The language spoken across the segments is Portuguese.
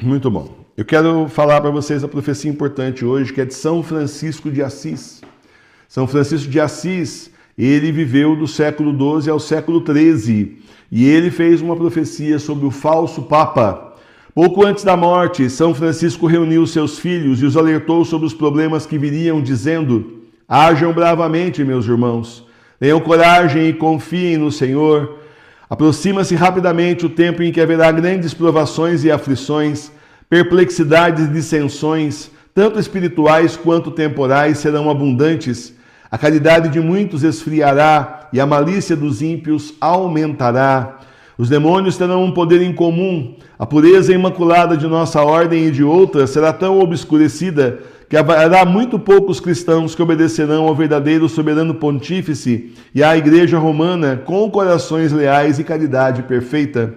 Muito bom. Eu quero falar para vocês a profecia importante hoje, que é de São Francisco de Assis. São Francisco de Assis, ele viveu do século XII ao século XIII e ele fez uma profecia sobre o falso Papa. Pouco antes da morte, São Francisco reuniu seus filhos e os alertou sobre os problemas que viriam, dizendo: hajam bravamente, meus irmãos, tenham coragem e confiem no Senhor. Aproxima-se rapidamente o tempo em que haverá grandes provações e aflições, perplexidades e dissensões, tanto espirituais quanto temporais, serão abundantes. A caridade de muitos esfriará e a malícia dos ímpios aumentará. Os demônios terão um poder incomum. A pureza imaculada de nossa ordem e de outra será tão obscurecida que haverá muito poucos cristãos que obedecerão ao verdadeiro soberano pontífice e à Igreja Romana com corações leais e caridade perfeita.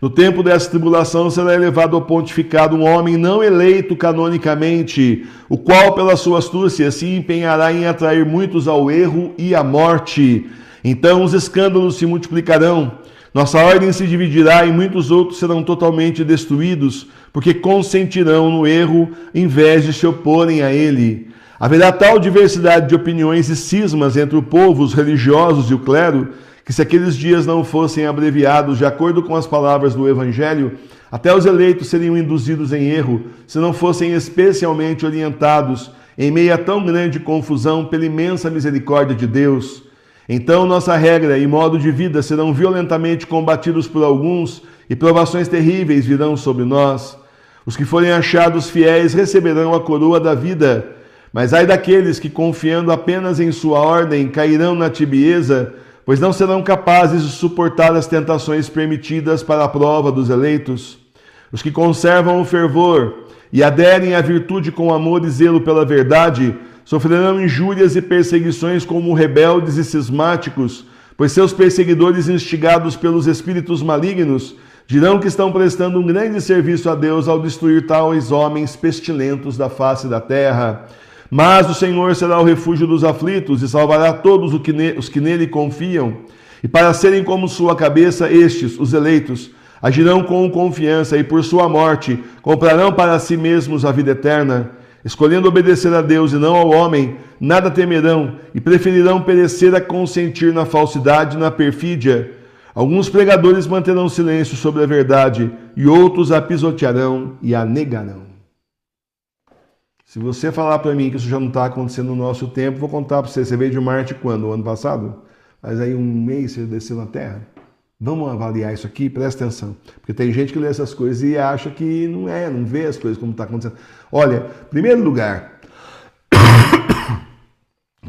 No tempo dessa tribulação será elevado ao pontificado um homem não eleito canonicamente, o qual pela sua astúcia se empenhará em atrair muitos ao erro e à morte. Então os escândalos se multiplicarão, nossa ordem se dividirá e muitos outros serão totalmente destruídos, porque consentirão no erro em vez de se oporem a ele. Haverá tal diversidade de opiniões e cismas entre o povo, os religiosos e o clero, que se aqueles dias não fossem abreviados de acordo com as palavras do Evangelho, até os eleitos seriam induzidos em erro, se não fossem especialmente orientados em meio a tão grande confusão pela imensa misericórdia de Deus. Então nossa regra e modo de vida serão violentamente combatidos por alguns e provações terríveis virão sobre nós. Os que forem achados fiéis receberão a coroa da vida, mas ai daqueles que, confiando apenas em sua ordem, cairão na tibieza, pois não serão capazes de suportar as tentações permitidas para a prova dos eleitos. Os que conservam o fervor e aderem à virtude com amor e zelo pela verdade, sofrerão injúrias e perseguições como rebeldes e cismáticos, pois seus perseguidores, instigados pelos espíritos malignos, dirão que estão prestando um grande serviço a Deus ao destruir tais homens pestilentos da face da terra. Mas o Senhor será o refúgio dos aflitos e salvará todos os que nele confiam. E para serem como sua cabeça, estes, os eleitos, agirão com confiança e por sua morte comprarão para si mesmos a vida eterna. Escolhendo obedecer a Deus e não ao homem, nada temerão e preferirão perecer a consentir na falsidade e na perfídia. Alguns pregadores manterão silêncio sobre a verdade e outros a pisotearão e a negarão. Se você falar para mim que isso já não está acontecendo no nosso tempo, vou contar para você. Você veio de Marte quando? O ano passado? Mas aí um mês você desceu na Terra? Vamos avaliar isso aqui? Presta atenção. Porque tem gente que lê essas coisas e acha que não vê as coisas como está acontecendo. Olha, em primeiro lugar...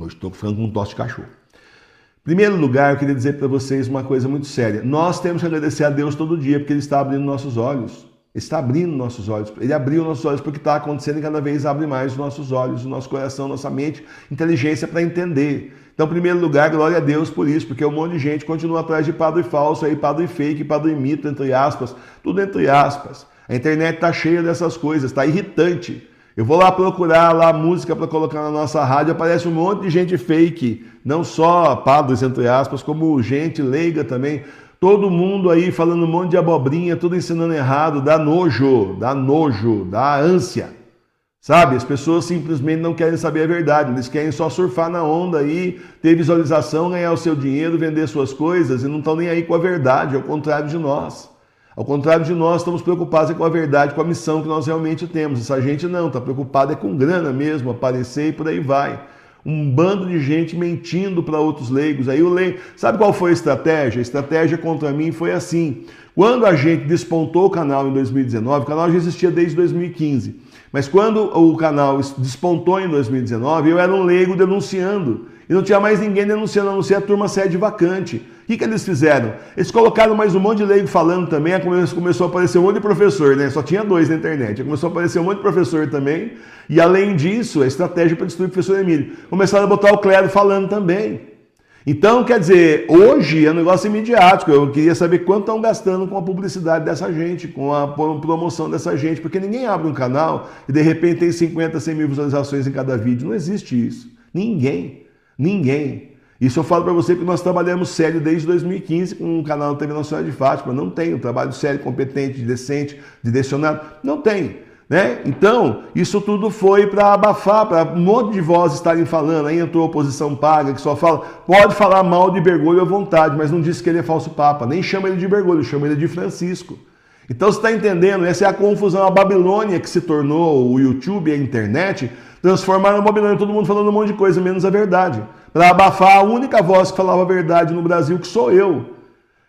Hoje estou ficando com um tosse de cachorro. Em primeiro lugar, eu queria dizer para vocês uma coisa muito séria. Nós temos que agradecer a Deus todo dia, porque Ele está abrindo nossos olhos. Ele está abrindo nossos olhos. Ele abriu nossos olhos porque está acontecendo e cada vez abre mais os nossos olhos, o nosso coração, nossa mente, inteligência para entender. Então, em primeiro lugar, glória a Deus por isso, porque um monte de gente continua atrás de padre falso, aí, padre fake, padre mito, entre aspas, tudo entre aspas. A internet está cheia dessas coisas, está irritante. Eu vou lá procurar lá música para colocar na nossa rádio, aparece um monte de gente fake, não só padres, entre aspas, como gente leiga também. Todo mundo aí falando um monte de abobrinha, tudo ensinando errado, dá nojo, dá ânsia. Sabe? As pessoas simplesmente não querem saber a verdade, eles querem só surfar na onda aí, ter visualização, ganhar o seu dinheiro, vender suas coisas e não estão nem aí com a verdade, ao contrário de nós. Ao contrário de nós, estamos preocupados com a verdade, com a missão que nós realmente temos. Essa gente não, está preocupada com grana mesmo, aparecer e por aí vai. Um bando de gente mentindo para outros leigos. Aí o leigo, sabe qual foi a estratégia? A estratégia contra mim foi assim. Quando a gente despontou o canal em 2019, o canal já existia desde 2015. Mas quando o canal despontou em 2019, eu era um leigo denunciando. E não tinha mais ninguém denunciando, a não ser a turma sede vacante. O que eles fizeram? Eles colocaram mais um monte de leigo falando também, começou a aparecer um monte de professor, né? Só tinha 2 na internet. Começou a aparecer um monte de professor também. E além disso, a estratégia para destruir o professor Emílio. Começaram a botar o clero falando também. Então, quer dizer, hoje é um negócio imediático. Eu queria saber quanto estão gastando com a publicidade dessa gente, com a promoção dessa gente, porque ninguém abre um canal e de repente tem 50, 100 mil visualizações em cada vídeo. Não existe isso. Ninguém. Isso eu falo para você que nós trabalhamos sério desde 2015 com um canal da TV Nossa Senhora de Fátima. Não tem um trabalho sério, competente, decente, direcionado. Não tem. Né? Então, isso tudo foi para abafar, para um monte de vozes estarem falando. Aí entrou a oposição paga, que só fala, pode falar mal de Bergoglio à vontade, mas não disse que ele é falso papa. Nem chama ele de Bergoglio, chama ele de Francisco. Então, você está entendendo? Essa é a confusão. A Babilônia que se tornou o YouTube e a internet, transformaram a Babilônia, todo mundo falando um monte de coisa, menos a verdade. Para abafar a única voz que falava a verdade no Brasil, que sou eu.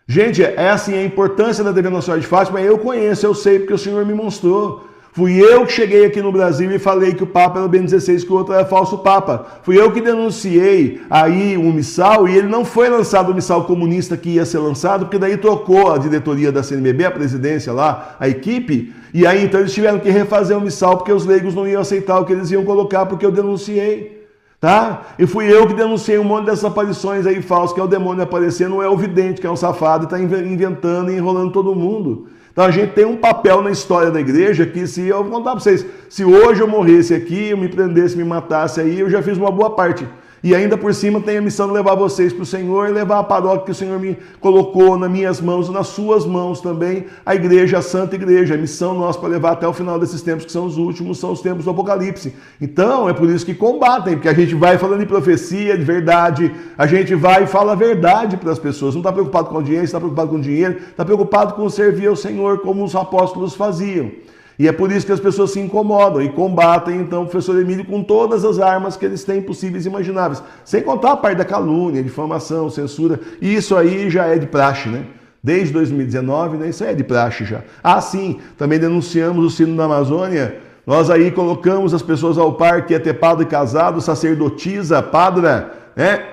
Gente, é assim, a importância da TV Nossa Senhora de Fátima, eu conheço, eu sei, porque o Senhor me mostrou. Fui eu que cheguei aqui no Brasil e falei que o Papa era o Bento XVI, que o outro era falso Papa. Fui eu que denunciei aí o missal, e ele não foi lançado o missal comunista que ia ser lançado, porque daí trocou a diretoria da CNBB, a presidência lá, a equipe, e aí então eles tiveram que refazer o missal, porque os leigos não iam aceitar o que eles iam colocar, porque eu denunciei. Tá? E fui eu que denunciei um monte dessas aparições aí falsas, que é o demônio aparecendo, não é o vidente, que é um safado, e está inventando e enrolando todo mundo. Então a gente tem um papel na história da igreja que, se eu vou contar para vocês, se hoje eu morresse aqui, eu me prendesse, me matasse aí, eu já fiz uma boa parte. E ainda por cima tenho a missão de levar vocês para o Senhor e levar a paróquia que o Senhor me colocou nas minhas mãos, nas suas mãos também, a igreja, a Santa Igreja. A missão nossa para levar até o final desses tempos, que são os últimos, são os tempos do Apocalipse. Então é por isso que combatem, porque a gente vai falando de profecia, de verdade, a gente vai e fala a verdade para as pessoas. Não está preocupado com audiência, está preocupado com dinheiro, está preocupado com servir ao Senhor como os apóstolos faziam. E é por isso que as pessoas se incomodam e combatem, então, o professor Emílio com todas as armas que eles têm possíveis e imagináveis. Sem contar a parte da calúnia, difamação, censura. E isso aí já é de praxe, né? Desde 2019, né? Isso aí é de praxe já. Ah, sim, também denunciamos o sino da Amazônia. Nós aí colocamos as pessoas ao par que é ter padre casado, sacerdotisa, padra, né?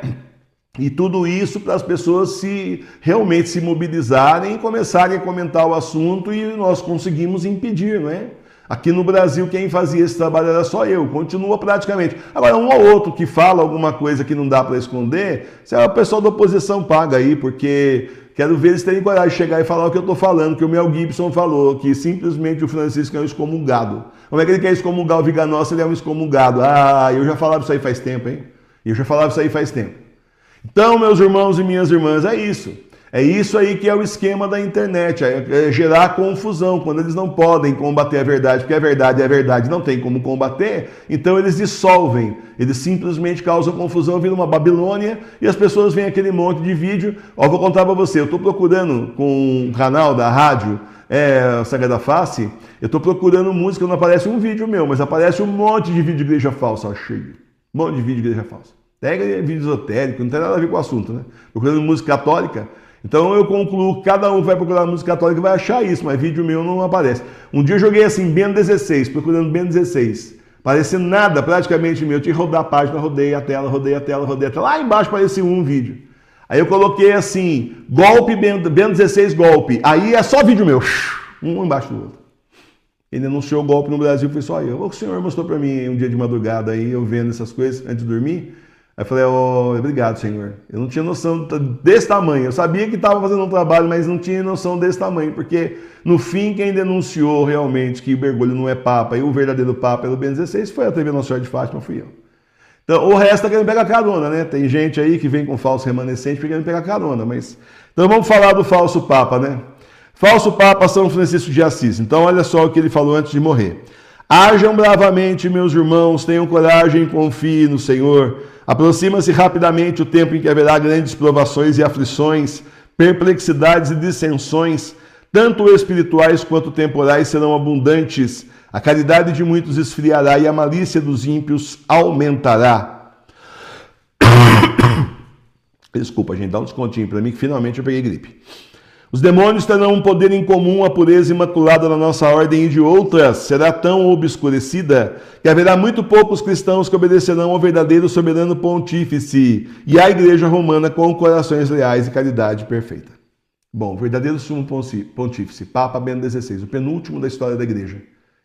E tudo isso para as pessoas realmente se mobilizarem e começarem a comentar o assunto, e nós conseguimos impedir, não é? Aqui no Brasil quem fazia esse trabalho era só eu, continua praticamente. Agora, um ou outro que fala alguma coisa que não dá para esconder, se é o pessoal da oposição paga aí, porque quero ver eles terem coragem de chegar e falar o que eu estou falando, que o Mel Gibson falou, que simplesmente o Francisco é um excomungado. Como é que ele quer excomungar o Viga Nossa, ele é um excomungado? Ah, eu já falava isso aí faz tempo, hein? Eu já falava isso aí faz tempo. Então, meus irmãos e minhas irmãs, é isso. É isso aí que é o esquema da internet, é gerar confusão, quando eles não podem combater a verdade, porque a verdade, não tem como combater, então eles dissolvem, eles simplesmente causam confusão, viram uma Babilônia, e as pessoas veem aquele monte de vídeo. Ó, vou contar para você, eu estou procurando com um canal da rádio, Sagrada Face, eu estou procurando música, não aparece um vídeo meu, mas aparece um monte de vídeo de igreja falsa, ó, cheio, um monte de vídeo de igreja falsa. Pega vídeo esotérico, não tem nada a ver com o assunto, né? Procurando música católica. Então eu concluo que cada um vai procurar música católica e vai achar isso, mas vídeo meu não aparece. Um dia eu joguei assim, Bento XVI, procurando Bento XVI. Parecendo nada praticamente meu. Eu tinha que rodar a página, rodei a tela. Lá embaixo apareceu um vídeo. Aí eu coloquei assim, golpe, Bento XVI, golpe. Aí é só vídeo meu, um embaixo do outro. Ele anunciou o golpe no Brasil, foi só eu. O senhor mostrou para mim um dia de madrugada aí, eu vendo essas coisas antes de dormir. Aí eu falei, obrigado, Senhor. Eu não tinha noção desse tamanho. Eu sabia que estava fazendo um trabalho, mas não tinha noção desse tamanho, porque no fim quem denunciou realmente que o Bergoglio não é Papa e o verdadeiro Papa era o Bento XVI foi a TV Nossa Senhora de Fátima, fui eu. Então o resto está querendo pegar carona, né? Tem gente aí que vem com falso remanescente querendo pegar carona, mas... Então vamos falar do falso Papa, né? Falso Papa São Francisco de Assis. Então olha só o que ele falou antes de morrer. Hajam bravamente, meus irmãos, tenham coragem, confiem no Senhor. Aproxima-se rapidamente o tempo em que haverá grandes provações e aflições, perplexidades e dissensões, tanto espirituais quanto temporais serão abundantes. A caridade de muitos esfriará e a malícia dos ímpios aumentará. Desculpa, gente, dá um descontinho para mim que finalmente eu peguei gripe. Os demônios terão um poder em comum, a pureza imaculada da nossa ordem e de outras será tão obscurecida que haverá muito poucos cristãos que obedecerão ao verdadeiro soberano pontífice e à Igreja Romana com corações leais e caridade perfeita. Bom, o verdadeiro sumo pontífice, Papa Bento XVI, o penúltimo da história da Igreja.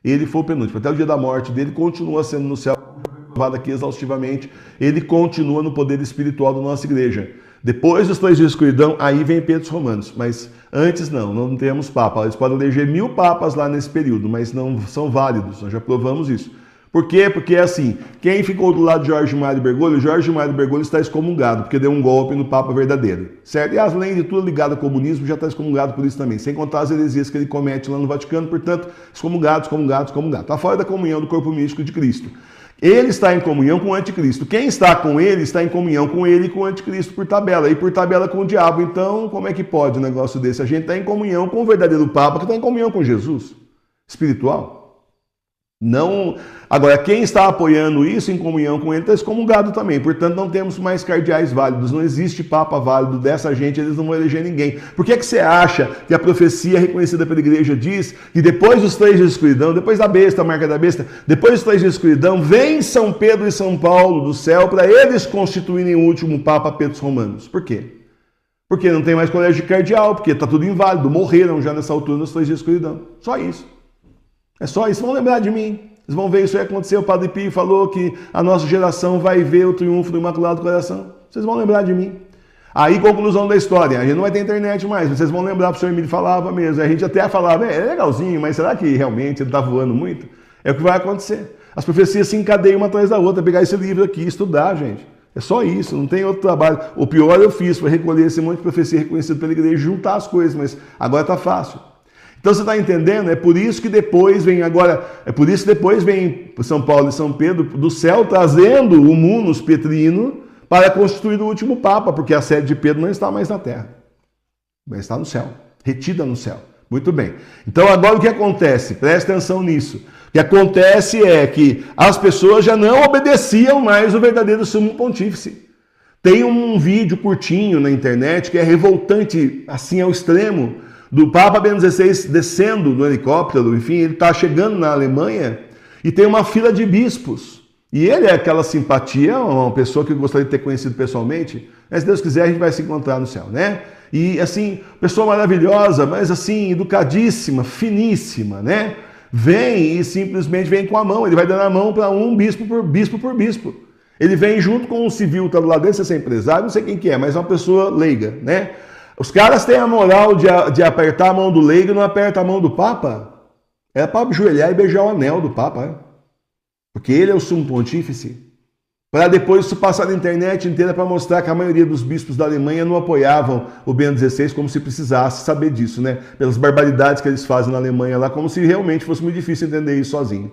Ele foi o penúltimo, até o dia da morte dele, continua sendo no céu, provado aqui exaustivamente, ele continua no poder espiritual da nossa Igreja. Depois dos 3 dias de escuridão, aí vem Pedro Romanos, mas antes não temos Papa. Eles podem eleger 1000 papas lá nesse período, mas não são válidos, nós já provamos isso. Por quê? Porque é assim, quem ficou do lado de Jorge Mário Bergoglio, Jorge Mário Bergoglio está excomungado, porque deu um golpe no Papa verdadeiro, certo? E além de tudo ligado ao comunismo, já está excomungado por isso também, sem contar as heresias que ele comete lá no Vaticano, portanto, excomungado. Está fora da comunhão do corpo místico de Cristo. Ele está em comunhão com o anticristo. Quem está com ele está em comunhão com ele e com o anticristo por tabela, e por tabela com o diabo. Então, como é que pode um negócio desse? A gente está em comunhão com o verdadeiro Papa, que está em comunhão com Jesus, espiritual. Não. Agora, quem está apoiando isso em comunhão com ele está excomungado também. Portanto, não temos mais cardeais válidos. Não existe papa válido dessa gente. Eles não vão eleger ninguém. Por que você acha que a profecia reconhecida pela igreja diz que depois dos 3 dias de escuridão, depois da besta, a marca da besta, depois dos 3 dias de escuridão, vem São Pedro e São Paulo do céu para eles constituírem o último papa Pedro Romanos? Por quê? Porque não tem mais colégio de cardeal, porque está tudo inválido. Morreram já nessa altura dos 3 dias de escuridão. Só isso. É só isso, vão lembrar de mim. Eles vão ver isso aí acontecer. O Padre Pio falou que a nossa geração vai ver o triunfo do Imaculado Coração. Vocês vão lembrar de mim. Aí, conclusão da história. A gente não vai ter internet mais, mas vocês vão lembrar, o senhor Emílio falava mesmo. A gente até falava, é legalzinho, mas será que realmente ele está voando muito? É o que vai acontecer. As profecias se encadeiam uma atrás da outra. Pegar esse livro aqui e estudar, gente. É só isso, não tem outro trabalho. O pior eu fiz, foi recolher esse monte de profecia reconhecida pela igreja e juntar as coisas, mas agora está fácil. Então você está entendendo? É por isso que depois vem São Paulo e São Pedro do céu trazendo o munus petrino para constituir o último Papa, porque a sede de Pedro não está mais na terra, vai estar no céu, retida no céu. Muito bem. Então agora o que acontece? Presta atenção nisso. O que acontece é que as pessoas já não obedeciam mais o verdadeiro sumo pontífice. Tem um vídeo curtinho na internet que é revoltante, assim ao extremo, do Papa Bento XVI descendo do helicóptero, enfim, ele está chegando na Alemanha e tem uma fila de bispos. E ele é aquela simpatia, uma pessoa que eu gostaria de ter conhecido pessoalmente, mas se Deus quiser a gente vai se encontrar no céu, né? E assim, pessoa maravilhosa, mas assim, educadíssima, finíssima, né? Vem e simplesmente vem com a mão, ele vai dando a mão para um bispo por bispo. Ele vem junto com um civil, tá do lado dele, se é empresário, não sei quem que é, mas é uma pessoa leiga, né? Os caras têm a moral de apertar a mão do leigo e não aperta a mão do Papa. É para ajoelhar e beijar o anel do Papa. É? Porque ele é o sumo pontífice. Para depois isso passar na internet inteira para mostrar que a maioria dos bispos da Alemanha não apoiavam o Bento XVI como se precisasse saber disso, né? Pelas barbaridades que eles fazem na Alemanha lá, como se realmente fosse muito difícil entender isso sozinho.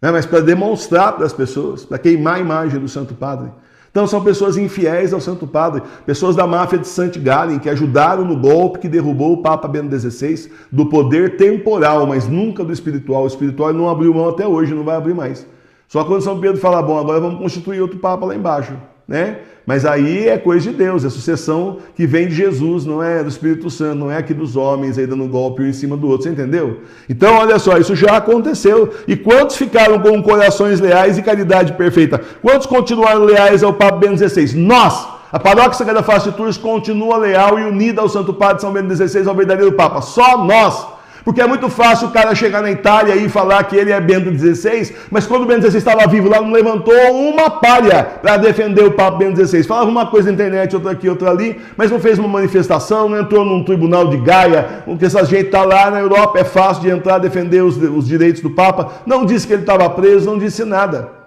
Mas para demonstrar para as pessoas, para queimar a imagem do Santo Padre. Então são pessoas infiéis ao Santo Padre, pessoas da máfia de St. Gallen, que ajudaram no golpe que derrubou o Papa Bento XVI, do poder temporal, mas nunca do espiritual. O espiritual não abriu mão até hoje, não vai abrir mais. Só quando São Pedro fala, bom, agora vamos constituir outro Papa lá embaixo, né? Mas aí é coisa de Deus, é sucessão que vem de Jesus, não é do Espírito Santo, não é aqui dos homens aí dando um golpe um em cima do outro, você entendeu? Então, olha só, isso já aconteceu. E quantos ficaram com corações leais e caridade perfeita? Quantos continuaram leais ao Papa Bento XVI? Nós! A Paróquia Sagrada Face de Tours continua leal e unida ao Santo Padre São Bento XVI, ao verdadeiro Papa. Só nós! Porque é muito fácil o cara chegar na Itália e falar que ele é Bento XVI, mas quando o Bento XVI estava vivo lá, não levantou uma palha para defender o Papa Bento XVI. Falava uma coisa na internet, outra aqui, outra ali, mas não fez uma manifestação, não entrou num tribunal de Gaia, porque essa gente está lá na Europa, é fácil de entrar, defender os direitos do Papa. Não disse que ele estava preso, não disse nada.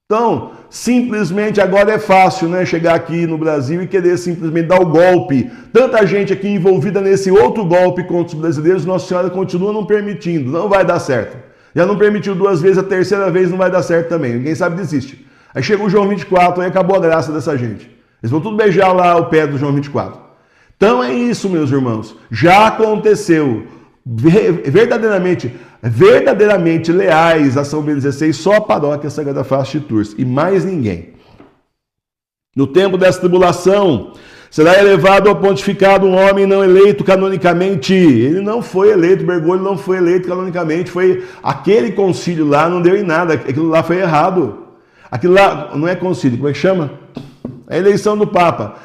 Então, simplesmente agora é fácil, né, chegar aqui no Brasil e querer simplesmente dar o golpe. Tanta gente aqui envolvida nesse outro golpe contra os brasileiros, Nossa Senhora continua não permitindo, não vai dar certo. Já não permitiu 2 vezes, a 3ª vez não vai dar certo também, ninguém sabe desiste. Aí chegou o João 24, aí acabou a graça dessa gente. Eles vão tudo beijar lá o pé do João 24. Então é isso, meus irmãos, já aconteceu. Verdadeiramente leais a São Bento XVI, só a Paróquia Sagrada Face de Tours e mais ninguém. No tempo dessa tribulação, será elevado ao pontificado um homem não eleito canonicamente. Ele não foi eleito, Bergoglio não foi eleito canonicamente, foi aquele concílio lá, não deu em nada, aquilo lá foi errado. Aquilo lá não é concílio, como é que chama? A eleição do Papa.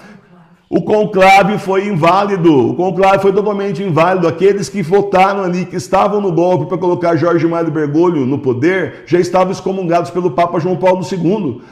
O conclave foi inválido, o conclave foi totalmente inválido. Aqueles que votaram ali, que estavam no golpe para colocar Jorge Mário Bergoglio no poder, já estavam excomungados pelo Papa João Paulo II.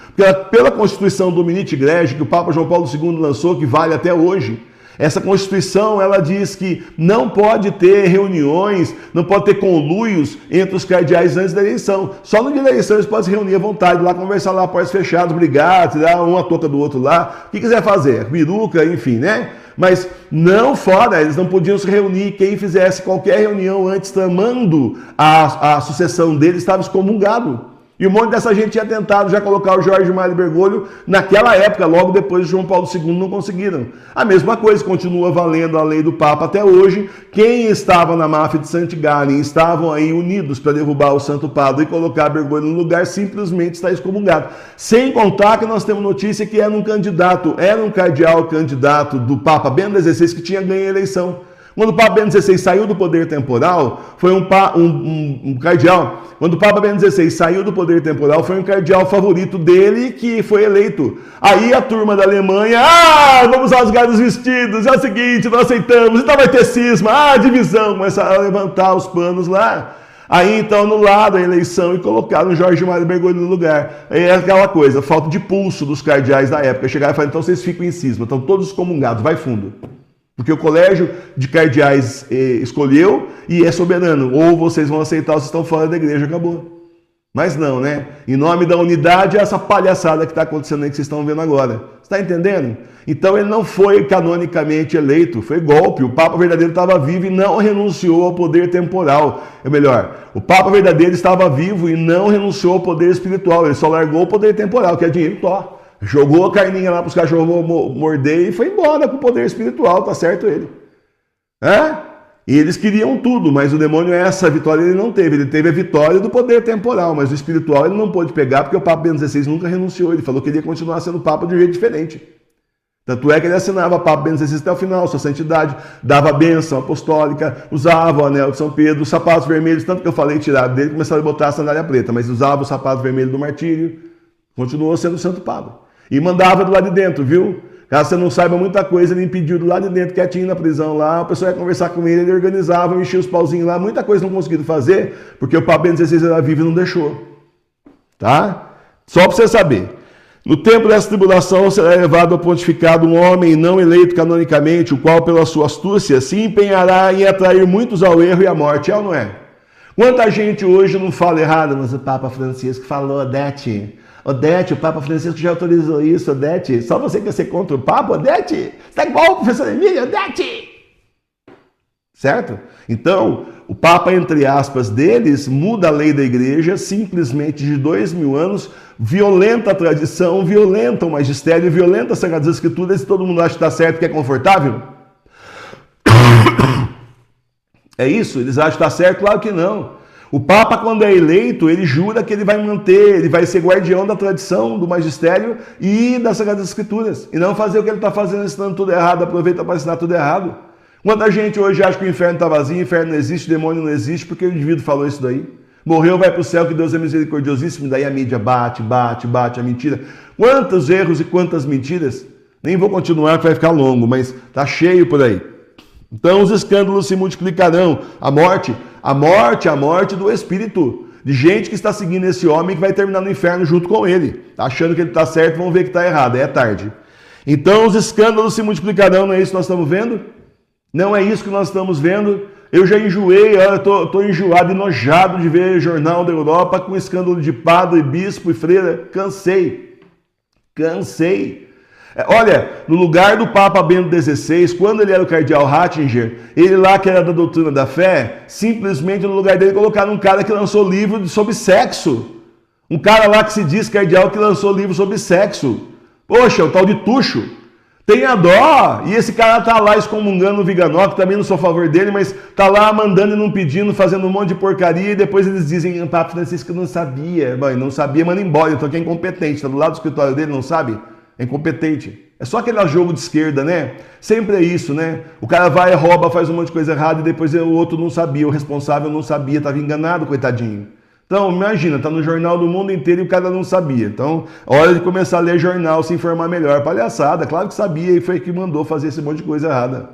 Pela Constituição Dominici Gregii, que o Papa João Paulo II lançou, que vale até hoje, Essa Constituição, ela diz que não pode ter reuniões, não pode ter conluios entre os cardeais antes da eleição. Só no dia da eleição eles podem se reunir à vontade, lá conversar lá, portas fechadas, brigar, tirar um a touca do outro lá, o que quiser fazer, peruca, enfim, né? Mas não fora, eles não podiam se reunir. Quem fizesse qualquer reunião antes tramando a sucessão deles estava excomungado. E um monte dessa gente tinha tentado já colocar o Jorge Mário Bergoglio naquela época, logo depois de João Paulo II, não conseguiram. A mesma coisa, continua valendo a lei do Papa até hoje. Quem estava na máfia de St. Gallen, estavam aí unidos para derrubar o Santo Padre e colocar Bergoglio no lugar, simplesmente está excomungado. Sem contar que nós temos notícia que era um cardeal candidato do Papa Bento XVI que tinha ganho a eleição. Quando o Papa Bento XVI saiu do poder temporal, foi um cardeal. Quando o Papa Bento XVI saiu do poder temporal, foi um cardeal favorito dele que foi eleito. Aí a turma da Alemanha, vamos rasgar os vestidos, é o seguinte, não aceitamos, então vai ter cisma, divisão, começa a levantar os panos lá. Aí então anularam a eleição e colocaram o Jorge Mário Bergoglio no lugar. Aí é aquela coisa, falta de pulso dos cardeais da época. Chegaram e falaram, então vocês ficam em cisma, estão todos excomungados, vai fundo. Porque o colégio de cardeais escolheu e é soberano. Ou vocês vão aceitar ou vocês estão fora da igreja, acabou. Mas não, né? Em nome da unidade, é essa palhaçada que está acontecendo aí que vocês estão vendo agora. Você está entendendo? Então ele não foi canonicamente eleito, foi golpe. O Papa verdadeiro estava vivo e não renunciou ao poder temporal. É melhor, o Papa verdadeiro estava vivo e não renunciou ao poder espiritual. Ele só largou o poder temporal, que é dinheiro tó. Jogou a carninha lá para os cachorros morder e foi embora com o poder espiritual, tá certo ele. E eles queriam tudo, mas o demônio, essa vitória ele não teve. Ele teve a vitória do poder temporal, mas o espiritual ele não pôde pegar porque o Papa Bento XVI nunca renunciou. Ele falou que ele ia continuar sendo Papa de um jeito diferente. Tanto é que ele assinava Papa Bento XVI até o final, sua santidade, dava a bênção apostólica, usava o anel de São Pedro, os sapatos vermelhos, tanto que eu falei tirado dele, começaram a botar a sandália preta, mas usava o sapato vermelho do martírio, continuou sendo Santo Padre. E mandava do lado de dentro, viu? Caso você não saiba muita coisa, ele impediu do lado de dentro, quietinho na prisão lá, a pessoa ia conversar com ele, ele organizava, enchia os pauzinhos lá, muita coisa não conseguiram fazer, porque o Papa Bento XVI era vivo e não deixou. Tá? Só para você saber. No tempo dessa tribulação será levado ao pontificado um homem não eleito canonicamente, o qual pela sua astúcia se empenhará em atrair muitos ao erro e à morte. É ou não é? Quanta gente hoje não fala errado, mas o Papa Francisco falou, Odete, o Papa Francisco já autorizou isso, Odete. Só você quer ser contra o Papa, Odete? Está igual o professor Emílio, Odete! Certo? Então, o Papa, entre aspas, deles, muda a lei da igreja simplesmente de 2000 anos, violenta a tradição, violenta o magistério, violenta as Sagradas Escrituras e todo mundo acha que está certo, que é confortável? É isso? Eles acham que está certo? Claro que não. O Papa, quando é eleito, ele jura que ele vai manter, ele vai ser guardião da tradição, do magistério e das Sagradas Escrituras. E não fazer o que ele está fazendo, ensinando tudo errado, aproveita para ensinar tudo errado. Quanta gente hoje acha que o inferno está vazio, o inferno não existe, o demônio não existe, porque o indivíduo falou isso daí. Morreu, vai para o céu, que Deus é misericordiosíssimo, daí a mídia bate a mentira. Quantos erros e quantas mentiras? Nem vou continuar, que vai ficar longo, mas está cheio por aí. Então os escândalos se multiplicarão, a morte do espírito, de gente que está seguindo esse homem que vai terminar no inferno junto com ele, achando que ele está certo, vão ver que está errado, é tarde. Então os escândalos se multiplicarão, não é isso que nós estamos vendo? Não é isso que nós estamos vendo? Eu já enjoei, eu estou enjoado, enojado de ver jornal da Europa com escândalo de padre, bispo e freira, cansei. Olha, no lugar do Papa Bento XVI, quando ele era o cardeal Ratzinger, ele lá que era da doutrina da fé, simplesmente no lugar dele colocaram um cara que lançou livro sobre sexo. Um cara lá que se diz cardeal que lançou livro sobre sexo. Poxa, o tal de Tuxo. Tenha dó! E esse cara tá lá excomungando o Viganó, que também não sou a favor dele, mas tá lá mandando e não pedindo, fazendo um monte de porcaria, e depois eles dizem, o Papa Francisco não sabia. Bom, não sabia, manda embora, então que é incompetente, tá do lado do escritório dele, não sabe? É incompetente. É só aquele jogo de esquerda, né? Sempre é isso, né? O cara vai, rouba, faz um monte de coisa errada e depois o outro não sabia, o responsável não sabia, estava enganado, coitadinho. Então, imagina, tá no jornal do mundo inteiro e o cara não sabia. Então, hora de começar a ler jornal, se informar melhor. Palhaçada, claro que sabia e foi que mandou fazer esse monte de coisa errada.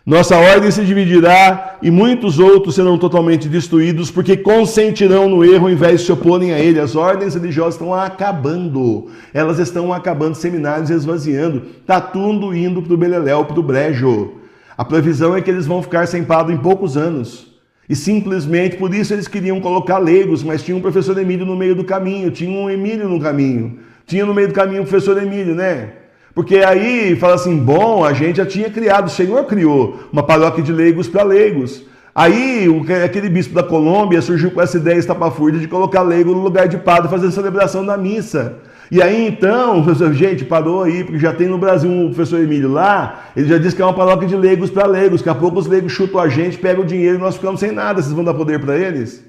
Nossa ordem se dividirá e muitos outros serão totalmente destruídos porque consentirão no erro ao invés de se oporem a ele. As ordens religiosas estão acabando. Elas estão acabando, seminários esvaziando. Está tudo indo para o beleléu, para o brejo. A previsão é que eles vão ficar sem padre em poucos anos. E simplesmente por isso eles queriam colocar leigos, mas tinha um professor Emílio no meio do caminho, tinha um Emílio no caminho. Tinha no meio do caminho o professor Emílio, né? Porque aí fala assim, bom, a gente já tinha criado, o Senhor criou uma paróquia de leigos para leigos. Aí aquele bispo da Colômbia surgiu com essa ideia estapafúrdia de colocar leigo no lugar de padre, fazer a celebração da missa. E aí então, gente, parou aí, porque já tem no Brasil um professor Emílio lá, ele já disse que é uma paróquia de leigos para leigos, daqui a pouco os leigos chutam a gente, pegam o dinheiro e nós ficamos sem nada, vocês vão dar poder para eles?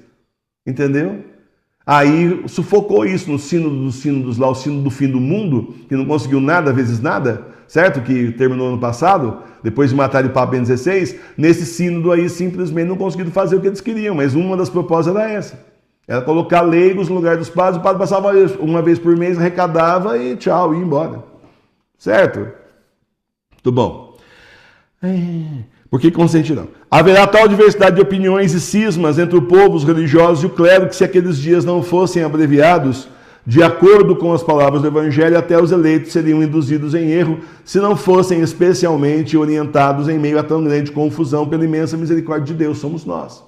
Entendeu? Aí sufocou isso no sínodo dos sínodos lá, o sínodo do fim do mundo, que não conseguiu nada vezes nada, certo? Que terminou ano passado, depois de matar o Papa Bento XVI. Nesse sínodo aí simplesmente não conseguiram fazer o que eles queriam, mas uma das propostas era essa. Era colocar leigos no lugar dos padres, o padre passava uma vez por mês, arrecadava e tchau, ia embora. Certo? Muito bom. Por que consentirão? Haverá tal diversidade de opiniões e cismas entre o povo, os religiosos e o clero, que se aqueles dias não fossem abreviados, de acordo com as palavras do Evangelho, até os eleitos seriam induzidos em erro, se não fossem especialmente orientados em meio a tão grande confusão pela imensa misericórdia de Deus, somos nós.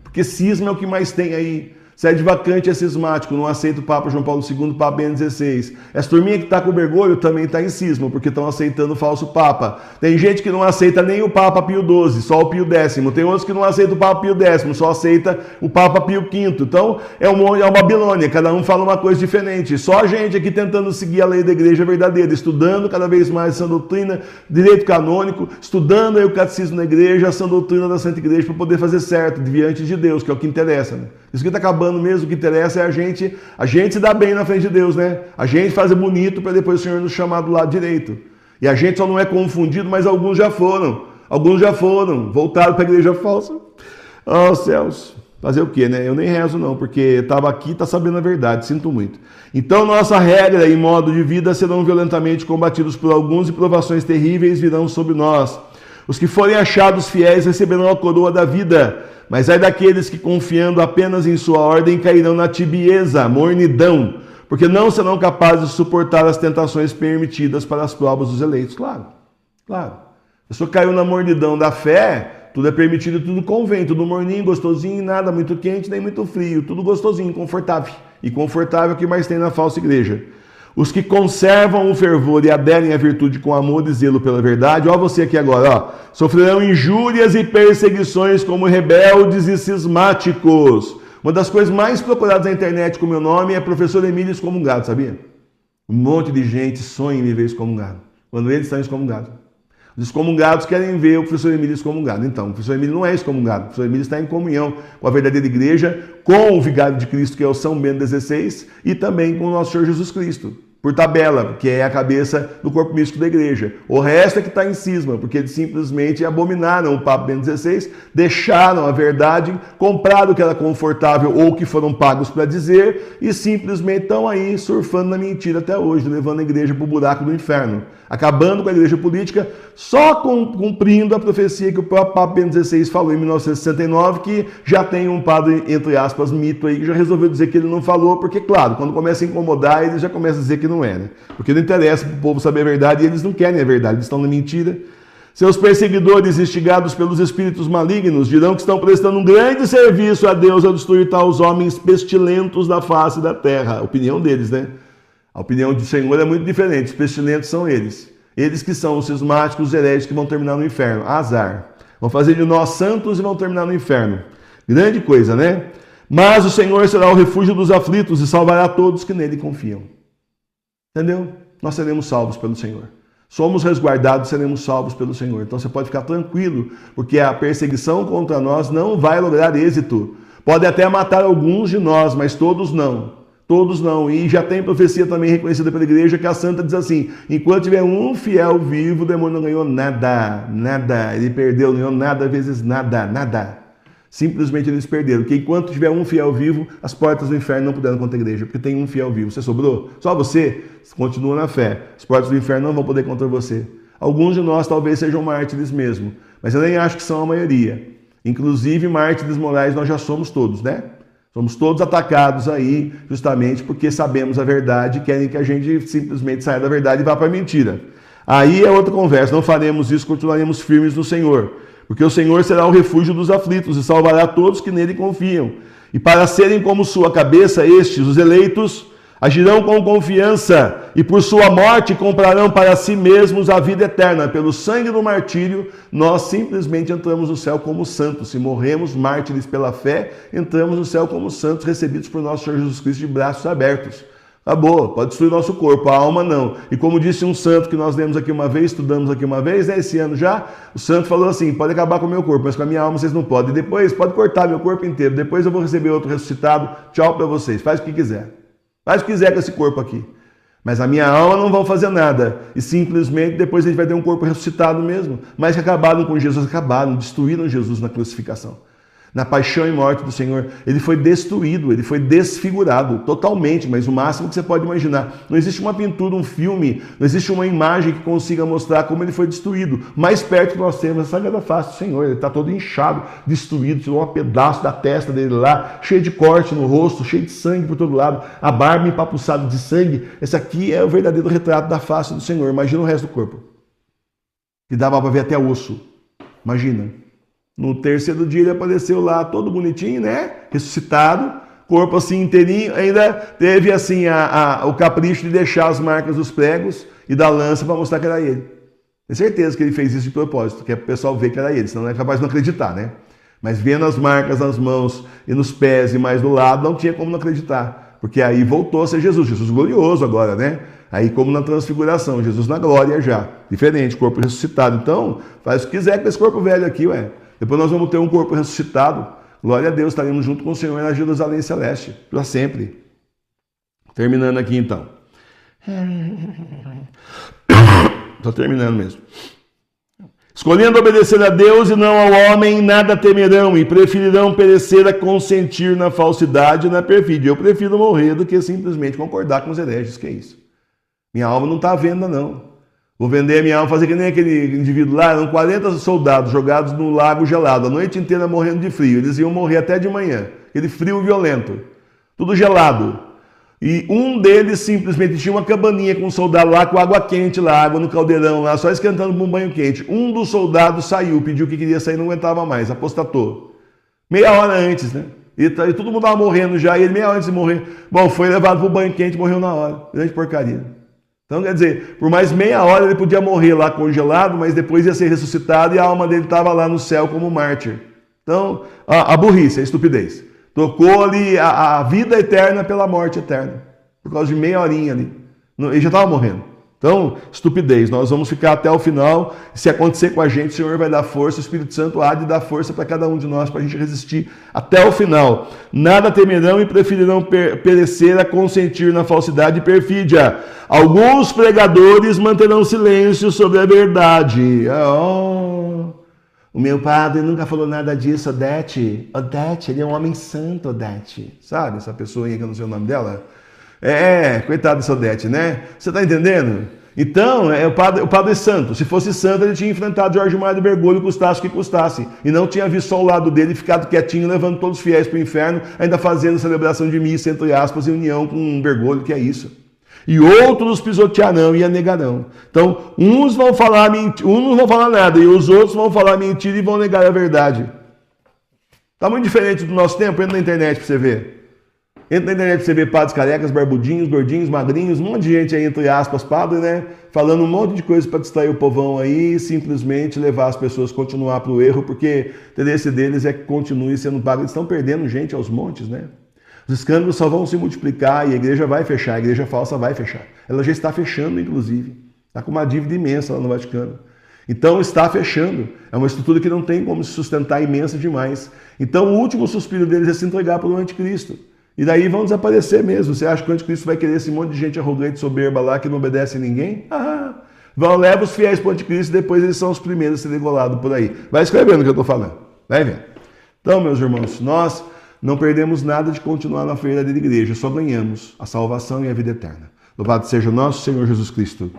Porque cisma é o que mais tem aí. Sede vacante é cismático, não aceita o Papa João Paulo II, o Papa Bento XVI. Essa turminha que está com o Bergoglio também está em cisma, porque estão aceitando o falso Papa. Tem gente que não aceita nem o Papa Pio XII, só o Pio X. Tem outros que não aceitam o Papa Pio X, só aceita o Papa Pio V. Então é uma Babilônia, cada um fala uma coisa diferente. Só a gente aqui tentando seguir a lei da igreja verdadeira, estudando cada vez mais essa doutrina, direito canônico, estudando aí o catecismo da igreja, essa doutrina da Santa Igreja, para poder fazer certo diante de Deus, que é o que interessa, né? Isso que está acabando mesmo, o que interessa é a gente se dar bem na frente de Deus, né? A gente fazer bonito para depois o Senhor nos chamar do lado direito. E a gente só não é confundido, mas alguns já foram, voltaram para a igreja falsa. Oh, céus, fazer o quê, né? Eu nem rezo não, porque estava aqui, está sabendo a verdade, sinto muito. Então nossa regra e modo de vida serão violentamente combatidos por alguns e provações terríveis virão sobre nós. Os que forem achados fiéis receberão a coroa da vida, mas ai daqueles que, confiando apenas em sua ordem, cairão na tibieza, mornidão, porque não serão capazes de suportar as tentações permitidas para as provas dos eleitos. Claro. A pessoa caiu na mornidão da fé, tudo é permitido, tudo convém, tudo morninho, gostosinho, nada muito quente, nem muito frio, tudo gostosinho, confortável. E confortável é o que mais tem na falsa igreja. Os que conservam o fervor e aderem à virtude com amor e zelo pela verdade, ó você aqui agora, ó, sofrerão injúrias e perseguições como rebeldes e cismáticos. Uma das coisas mais procuradas na internet com o meu nome é professor Emílio excomungado, sabia? Um monte de gente sonha em me ver excomungado, quando eles estão excomungados. Os excomungados querem ver o professor Emílio excomungado. Então, o professor Emílio não é excomungado. O professor Emílio está em comunhão com a verdadeira igreja, com o vigário de Cristo, que é o São Bento XVI, e também com o nosso Senhor Jesus Cristo, por tabela, que é a cabeça do corpo místico da igreja. O resto é que está em cisma, porque eles simplesmente abominaram o Papa Bento XVI, deixaram a verdade, compraram o que era confortável ou que foram pagos para dizer, e simplesmente estão aí surfando na mentira até hoje, levando a igreja para o buraco do inferno, acabando com a igreja política, só cumprindo a profecia que o próprio Papa Bento XVI falou em 1969, que já tem um padre, entre aspas, mito aí, que já resolveu dizer que ele não falou, porque, claro, quando começa a incomodar, ele já começa a dizer que não é, né? Porque não interessa para o povo saber a verdade e eles não querem a verdade, eles estão na mentira. Seus perseguidores, instigados pelos espíritos malignos, dirão que estão prestando um grande serviço a Deus ao destruir tais homens pestilentos da face da terra. A opinião deles, né? A opinião do Senhor é muito diferente. Os pestilentos são eles. Eles que são os cismáticos, os hereges que vão terminar no inferno. Azar. Vão fazer de nós santos e vão terminar no inferno. Grande coisa, né? Mas o Senhor será o refúgio dos aflitos e salvará todos que nele confiam. Entendeu? Nós seremos salvos pelo Senhor. Somos resguardados, seremos salvos pelo Senhor. Então você pode ficar tranquilo, porque a perseguição contra nós não vai lograr êxito. Pode até matar alguns de nós, mas todos não. Todos não. E já tem profecia também reconhecida pela igreja, que a santa diz assim: enquanto tiver um fiel vivo, o demônio não ganhou nada. Nada. Ele perdeu, não ganhou nada vezes nada. Nada. Simplesmente eles perderam, porque enquanto tiver um fiel vivo, as portas do inferno não puderam contra a igreja, porque tem um fiel vivo. Você sobrou? Só você? Continua na fé. As portas do inferno não vão poder contra você. Alguns de nós talvez sejam mártires mesmo, mas eu nem acho que são a maioria. Inclusive, mártires morais nós já somos todos, né? Somos todos atacados aí, justamente porque sabemos a verdade e querem que a gente simplesmente saia da verdade e vá para a mentira. Aí é outra conversa, não faremos isso, continuaremos firmes no Senhor. Porque o Senhor será o refúgio dos aflitos e salvará todos que nele confiam. E para serem como sua cabeça, estes, os eleitos, agirão com confiança e por sua morte comprarão para si mesmos a vida eterna. Pelo sangue do martírio, nós simplesmente entramos no céu como santos. Se morremos mártires pela fé, entramos no céu como santos, recebidos por nosso Senhor Jesus Cristo de braços abertos. Acabou, pode destruir nosso corpo, a alma não. E como disse um santo que nós lemos aqui uma vez, estudamos aqui uma vez, né, esse ano já, o santo falou assim, pode acabar com o meu corpo, mas com a minha alma vocês não podem. E depois, pode cortar meu corpo inteiro, depois eu vou receber outro ressuscitado, tchau para vocês, faz o que quiser. Faz o que quiser com esse corpo aqui. Mas a minha alma não vão fazer nada. E simplesmente depois a gente vai ter um corpo ressuscitado mesmo. Mas que acabaram com Jesus, acabaram, destruíram Jesus na crucificação. Na paixão e morte do Senhor, ele foi destruído, ele foi desfigurado totalmente, mas o máximo que você pode imaginar. Não existe uma pintura, um filme, não existe uma imagem que consiga mostrar como ele foi destruído. Mais perto que nós temos a sagrada face do Senhor, ele está todo inchado, destruído, tirou um pedaço da testa dele lá, cheio de corte no rosto, cheio de sangue por todo lado, a barba empapuçada de sangue. Esse aqui é o verdadeiro retrato da face do Senhor. Imagina o resto do corpo, que dava para ver até osso. Imagina. No terceiro dia ele apareceu lá todo bonitinho, né? Ressuscitado, corpo assim inteirinho, ainda teve assim o capricho de deixar as marcas dos pregos e da lança para mostrar que era ele. Tenho certeza que ele fez isso de propósito, que é para o pessoal ver que era ele, senão não é capaz de não acreditar, né? Mas vendo as marcas nas mãos e nos pés e mais do lado, não tinha como não acreditar, porque aí voltou a ser Jesus, Jesus glorioso agora, né? Aí como na transfiguração, Jesus na glória já, diferente, corpo ressuscitado. Então, faz o que quiser com esse corpo velho aqui, ué. Depois nós vamos ter um corpo ressuscitado. Glória a Deus, estaremos junto com o Senhor na Jerusalém Celeste, para sempre. Terminando aqui então. Estou terminando mesmo. Escolhendo obedecer a Deus e não ao homem, nada temerão e preferirão perecer a consentir na falsidade e na perfídia. Eu prefiro morrer do que simplesmente concordar com os hereges, que é isso. Minha alma não está à venda, não. Vou vender a minha alma, fazer que nem aquele indivíduo lá, eram 40 soldados jogados no lago gelado, a noite inteira morrendo de frio. Eles iam morrer até de manhã, aquele frio violento, tudo gelado. E um deles simplesmente tinha uma cabaninha com um soldado lá, com água quente lá, água no caldeirão lá, só esquentando com um banho quente. Um dos soldados saiu, pediu que queria sair, não aguentava mais, apostatou. Meia hora antes, né? E todo mundo estava morrendo já, e ele meia hora antes de morrer. Bom, foi levado para o banho quente, morreu na hora. Grande porcaria. Então, quer dizer, por mais meia hora ele podia morrer lá congelado, mas depois ia ser ressuscitado e a alma dele estava lá no céu como mártir. Então, a burrice, a estupidez. Trocou ali a vida eterna pela morte eterna, por causa de meia horinha ali. Ele já estava morrendo. Então, estupidez. Nós vamos ficar até o final. Se acontecer com a gente, o Senhor vai dar força, o Espírito Santo há de dar força para cada um de nós, para a gente resistir até o final. Nada temerão e preferirão perecer a consentir na falsidade e perfídia. Alguns pregadores manterão silêncio sobre a verdade. Oh, o meu padre nunca falou nada disso, Odete. Odete, ele é um homem santo, Odete. Sabe essa pessoa aí que eu não sei o nome dela? Coitado dessa Odete, né? Você está entendendo? Então, o padre é santo. Se fosse santo, ele tinha enfrentado Jorge Mário de Bergoglio, custasse o que custasse. E não tinha visto só o lado dele, ficado quietinho, levando todos os fiéis para o inferno, ainda fazendo celebração de missa, entre aspas, em união com Bergoglio, que é isso. E outros pisotearão e a negarão. Então, uns não vão falar nada, e os outros vão falar mentira e vão negar a verdade. Está muito diferente do nosso tempo, entra na internet para você ver. Entra na internet pra você ver padres carecas, barbudinhos, gordinhos, magrinhos, um monte de gente aí, entre aspas, padre, né? Falando um monte de coisa para distrair o povão aí e simplesmente levar as pessoas a continuar pro erro, porque o interesse deles é que continue sendo pago. Eles estão perdendo gente aos montes, né? Os escândalos só vão se multiplicar e a igreja vai fechar, a igreja falsa vai fechar. Ela já está fechando, inclusive. Está com uma dívida imensa lá no Vaticano. Então está fechando. É uma estrutura que não tem como se sustentar, imensa demais. Então o último suspiro deles é se entregar para o anticristo. E daí vão desaparecer mesmo. Você acha que o anticristo vai querer esse monte de gente arrogante, soberba lá, que não obedece a ninguém? Leva os fiéis para o anticristo e depois eles são os primeiros a serem golados por aí. Vai escrevendo o que eu estou falando. Vai vendo. Então, meus irmãos, nós não perdemos nada de continuar na verdadeira igreja. Só ganhamos a salvação e a vida eterna. Louvado seja o nosso Senhor Jesus Cristo.